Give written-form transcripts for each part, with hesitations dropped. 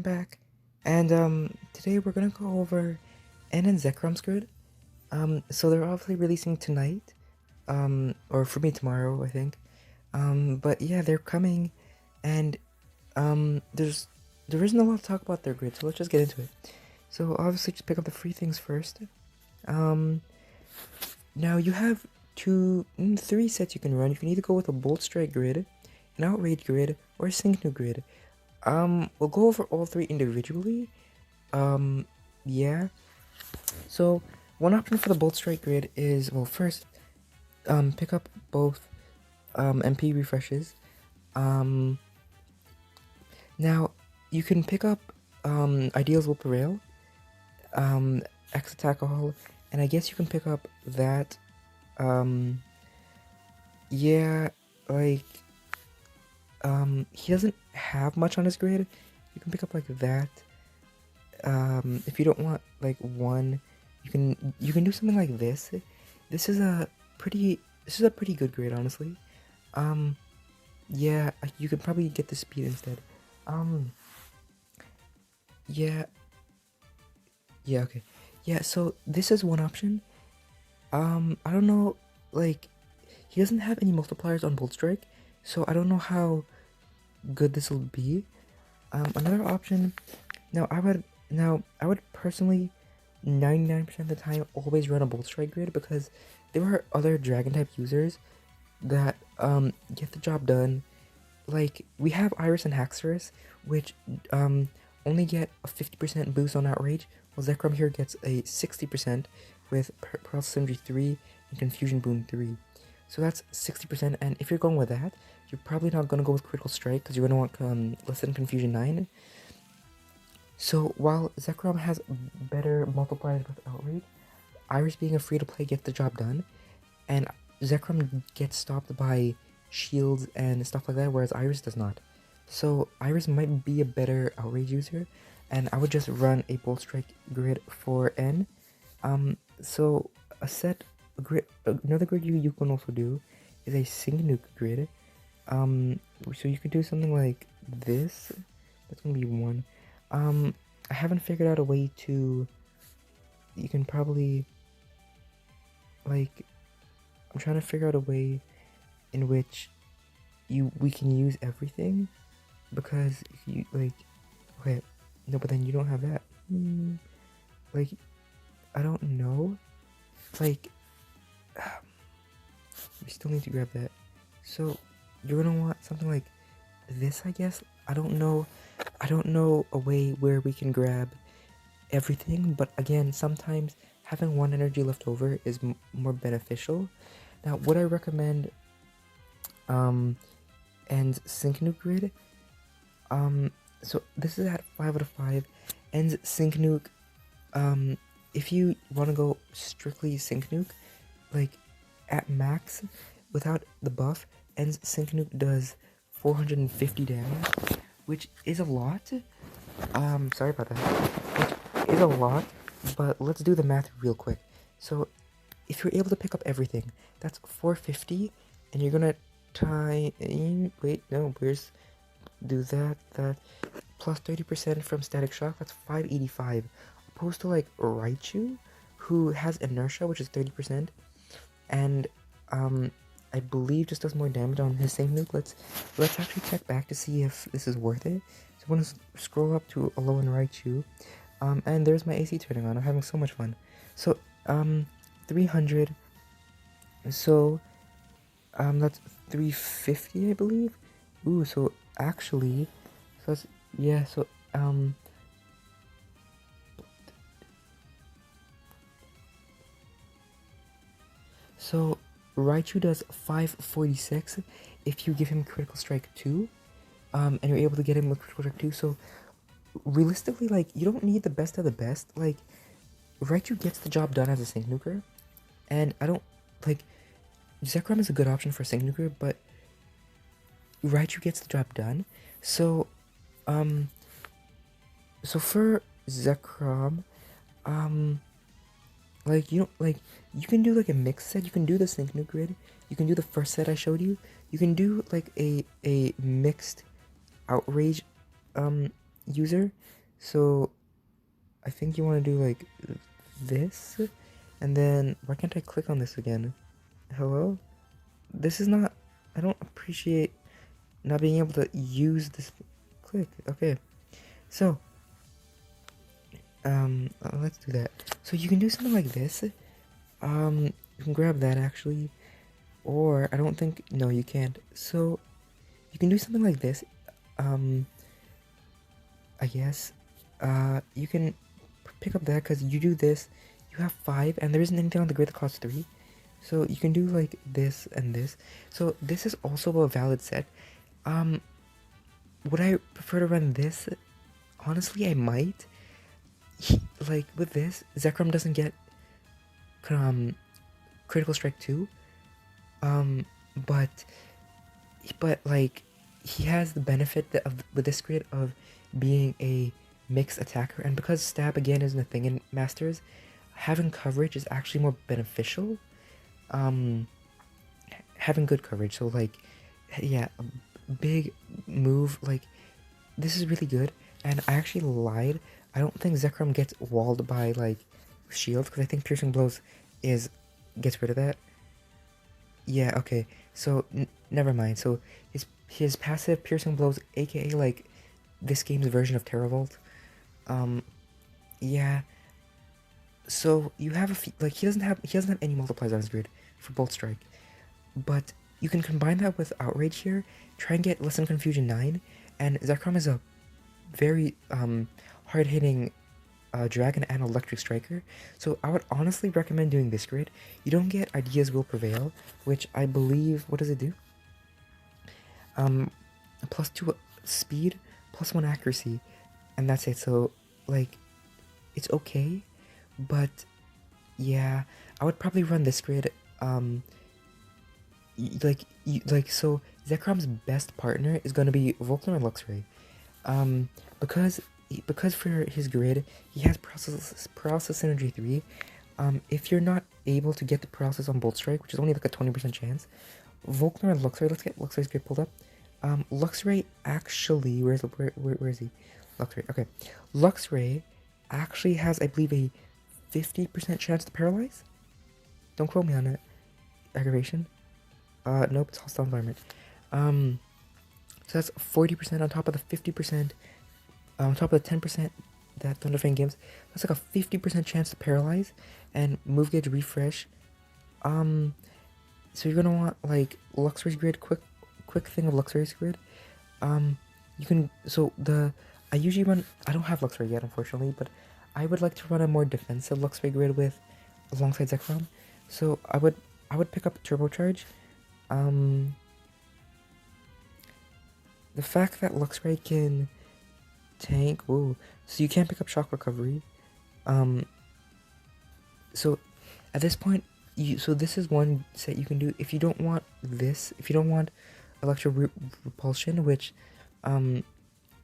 Back, and today we're gonna go over N and Zekrom's grid. So they're obviously releasing tonight, or for me tomorrow, I think. But yeah, they're coming, and there isn't a lot to talk about their grid, so let's just get into it. So obviously, just pick up the free things first. Um, Now you have three sets you can run. You can either go with a Bolt Strike grid, an Outrage grid, or a Sync New grid. We'll go over all three individually. Yeah. So one option for the Bolt Strike grid is, well, first, pick up both MP refreshes. Now you can pick up Ideals Whip Rail, X Attack All, and I guess you can pick up that. Yeah, like he doesn't have much on his grid. You can pick up like that. If you don't want like one, you can do something like this. This is a pretty good grid, honestly. Yeah, you could probably get the speed instead. Yeah, yeah, okay. Yeah, so this is one option. I don't know, like, he doesn't have any multipliers on Bolt Strike, so I don't know how good this will be. Another option, I would personally 99% of the time always run a Bolt Strike grid because there are other Dragon type users that get the job done. Like, we have Iris and Haxorus, which only get a 50% boost on Outrage, while Zekrom here gets a 60% with Paralysis Symmetry 3 and Confusion Boom 3. So that's 60%, and if you're going with that, you're probably not going to go with Critical Strike because you're going to want less than Confusion 9. So while Zekrom has better multipliers with Outrage, Iris being a free-to-play gets the job done, and Zekrom gets stopped by shields and stuff like that, whereas Iris does not. So Iris might be a better Outrage user, and I would just run a Bolt Strike grid for N. So another grid you can also do is a Sync Nuke grid. So you could do something like this. That's gonna be one. I haven't figured out a way to. You can probably, like, I'm trying to figure out a way in which we can use everything, because you, like, okay, no, but then you don't have that. Like, I don't know. Like, we still need to grab that. So you're gonna want something like this, I guess. I don't know a way where we can grab everything, but again, sometimes having one energy left over is more beneficial. Now, would I recommend Ends Sync Nuke grid? So this is at 5 out of 5. Ends Sync Nuke. If you want to go strictly Sync Nuke, like at max, without the buff, Ends Sync Nuke does 450 damage, which is a lot. Sorry about that. Which is a lot, but let's do the math real quick. So, if you're able to pick up everything, that's 450, and you're gonna tie. Wait, no, where's. Do that, plus 30% from Static Shock, that's 585. Opposed to, like, Raichu, who has Inertia, which is 30%, and, I believe just does more damage on his same nuke. Let's actually check back to see if this is worth it. So I'm gonna scroll up to Alolan Raichu, and there's my AC turning on. I'm having so much fun. So, 300, so, that's 350, I believe. Ooh, so actually, so that's, yeah, so, so Raichu does 546 if you give him Critical Strike 2, and you're able to get him with Critical Strike 2, so realistically, like, you don't need the best of the best. Like, Raichu gets the job done as a Sync Nuker, and I don't, like, Zekrom is a good option for Sync Nuker, but Raichu gets the job done. So, so for Zekrom, like, you can do like a mix set. You can do the Sync Nuke grid. You can do the first set I showed you. You can do like a mixed Outrage user, so I think you want to do like this, and then why can't I click on this again? Hello? This is not, I don't appreciate not being able to use this click. Okay, so let's do that. So you can do something like this. You can grab that actually, or I don't think, no, you can't. So you can do something like this. I guess you can pick up that because you do this, you have 5, and there isn't anything on the grid that costs 3. So you can do like this and this. So this is also a valid set. Would I prefer to run this? Honestly, I might. Like with this, Zekrom doesn't get critical strike 2. But like he has the benefit of with this grid of being a mixed attacker, and because stab again isn't a thing in Masters, having coverage is actually more beneficial. Having good coverage, so like, yeah, a big move, like, this is really good. And I actually lied, I don't think Zekrom gets walled by, like, shields, because I think piercing blows gets rid of that. Yeah, okay, so never mind. So his passive piercing blows, aka like this game's version of Terravolt. Yeah, so you have like he doesn't have any multipliers on his grid for Bolt Strike, but you can combine that with Outrage here, try and get Lesson Confusion 9, and Zekrom is a very hard-hitting Dragon and Electric Striker, so I would honestly recommend doing this grid. You don't get Ideas Will Prevail, which I believe, what does it do? +2 speed, +1 accuracy, and that's it. So, like, it's okay, but yeah, I would probably run this grid. So Zekrom's best partner is going to be Volkner and Luxray, because for his grid he has paralysis synergy 3. If you're not able to get the paralysis on Bolt Strike, which is only like a 20% chance, Volkner and Luxray, let's get Luxray's grid pulled up. Luxray actually, where is he? Luxray, okay. Luxray actually has, I believe, a 50% chance to paralyze? Don't quote me on it. Aggravation? Nope, it's hostile environment. So that's 40% on top of the 50%, on top of the 10% that Thunderfang gives. That's like a 50% chance to paralyze, and move gauge refresh. So you're gonna want, like, Luxray's grid, quick thing of Luxray's grid. You can, so I usually run, I don't have Luxray yet, unfortunately, but I would like to run a more defensive Luxray grid alongside Zekrom. So I would pick up Turbocharge. The fact that Luxray can tank, whoa, so you can't pick up Shock Recovery. So at this point, so this is one set you can do if you don't want this, if you don't want Electro Repulsion, which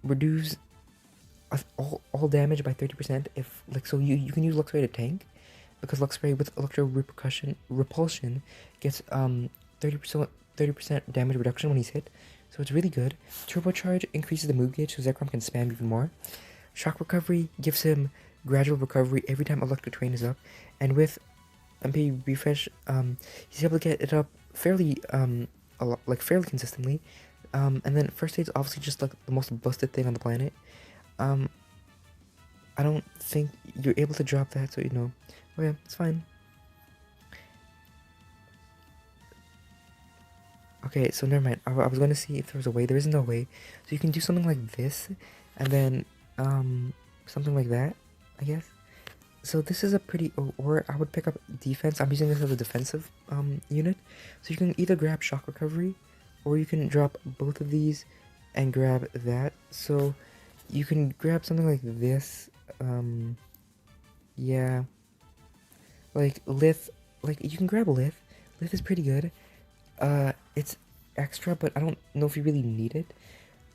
reduce all damage by 30%. If, like, so you can use Luxray to tank, because Luxray with Electro Repulsion gets 30% damage reduction when he's hit, so it's really good. Turbocharge increases the move gauge, so Zekrom can spam even more. Shock Recovery gives him gradual recovery every time Electric Terrain is up, and with MP Refresh, he's able to get it up fairly fairly consistently. And then First Aid's obviously just like the most busted thing on the planet. I don't think you're able to drop that, so you know, okay, it's fine. Okay, so never mind. I was going to see if there was a way. There isn't a way. So you can do something like this, and then something like that, I guess. So this is a pretty, or I would pick up defense. I'm using this as a defensive unit. So you can either grab Shock Recovery, or you can drop both of these and grab that. So you can grab something like this. Yeah. Like Lith, like you can grab Lith. Lith is pretty good. It's extra, but I don't know if you really need it.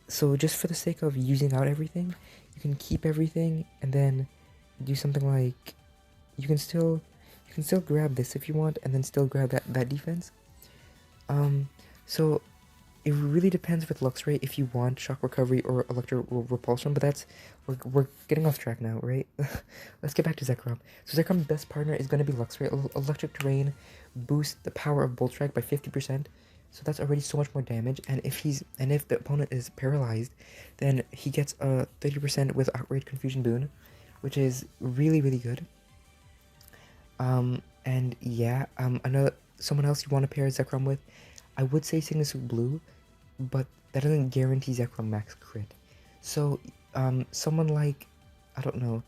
So just for the sake of using out everything, you can keep everything and then do something like, you can still grab this if you want, and then still grab that defense. So it really depends with Luxray if you want Shock Recovery or Electro Repulsion, but that's we're getting off track now, right? Let's get back to Zekrom. So Zekrom's best partner is going to be Luxray. Electric Terrain boosts the power of Bolt Strike by 50%, so that's already so much more damage. And if the opponent is paralyzed, then he gets a 30% with Outrage Confusion Boon, which is really good. And yeah, another someone else you want to pair Zekrom with, I would say Signature Blue, but that doesn't guarantee Zekrom max crit. So, someone like, I don't know,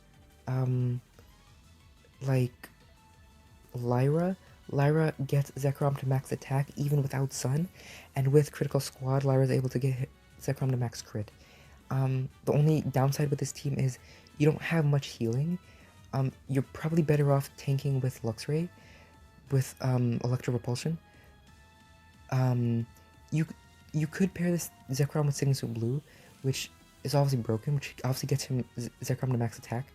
like Lyra. Lyra gets Zekrom to max attack even without Sun, and with Critical Squad, Lyra is able to get Zekrom to max crit. The only downside with this team is you don't have much healing. You're probably better off tanking with Luxray, with Electro Repulsion. You could pair this Zekrom with Signature Blue, which is obviously broken, which obviously gets him Zekrom to max attack.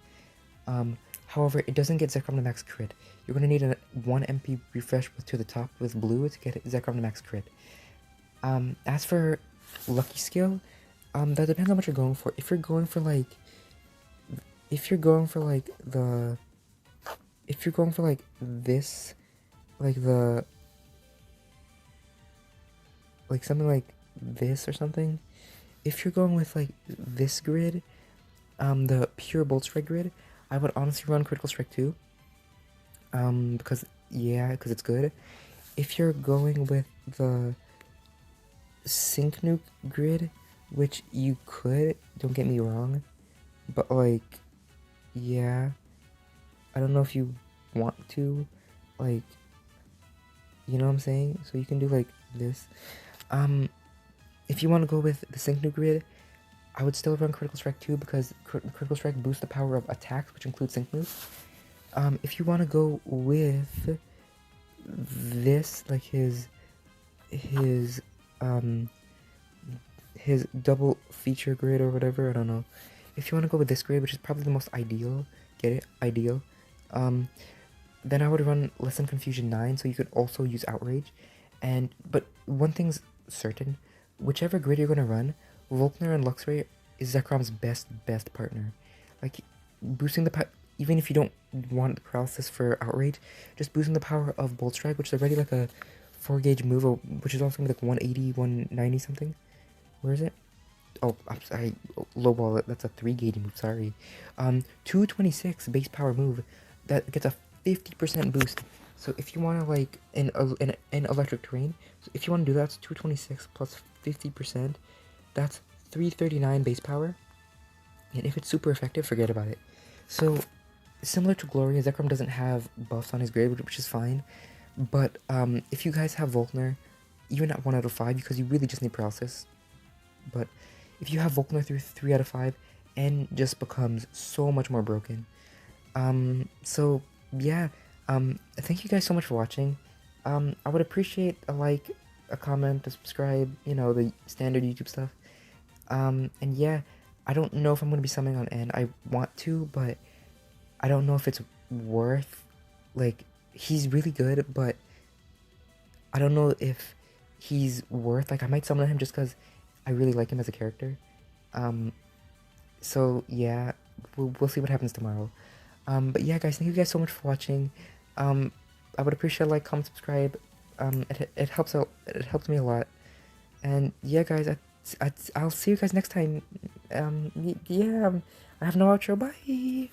However, it doesn't get Zekrom to max crit. You're going to need a 1 MP refresh to the top with Blue to get Zekrom to max crit. As for Lucky Skill, that depends on what you're going for. If you're going for like this, like something like this or something. If you're going with like this grid, the pure Bolt Strike grid, I would honestly run Critical Strike 2. Because it's good. If you're going with the Sync Nuke grid, which you could, don't get me wrong, but like, yeah, I don't know if you want to, like, you know what I'm saying? So you can do like this. If you want to go with the Sync Nuke grid, I would still run Critical Strike 2 because Critical Strike boosts the power of attacks, which includes Sync Nuke. If you want to go with this, like his double feature grid or whatever, I don't know. If you want to go with this grid, which is probably the most ideal, get it? Ideal. Then I would run Lesson Confusion 9, so you could also use Outrage. But one thing's certain, whichever grid you're gonna run, Volkner and Luxray is Zekrom's best partner. Like, boosting the even if you don't want the paralysis for Outrage, just boosting the power of Bolt Strike, which is already like a 4-gauge move, which is also gonna be like 180, 190 something. Where is it? Oh, I'm sorry, lowball, that's a 3-gauge move, sorry. 226 base power move, that gets a 50% boost. So if you want to, like, in Electric Terrain, so if you want to do that, it's 226 plus 50%, that's 339 base power, and if it's super effective, forget about it. So, similar to Gloria, Zekrom doesn't have buffs on his grade, which is fine, but if you guys have Volkner, even at 1 out of 5, because you really just need paralysis, but if you have Volkner through 3 out of 5, N just becomes so much more broken. So, yeah, thank you guys so much for watching. I would appreciate a like, a comment, a subscribe, you know, the standard YouTube stuff. And yeah, I don't know if I'm going to be summoning on N. I want to, but I don't know if it's worth, like, he's really good, but I don't know if he's worth, like, I might summon him just because I really like him as a character. So yeah, we'll see what happens tomorrow. But yeah, guys, thank you guys so much for watching. I would appreciate a like, comment, subscribe. It helps out. It helps me a lot. And yeah, guys, I'll see you guys next time. Yeah, I have no outro. Bye.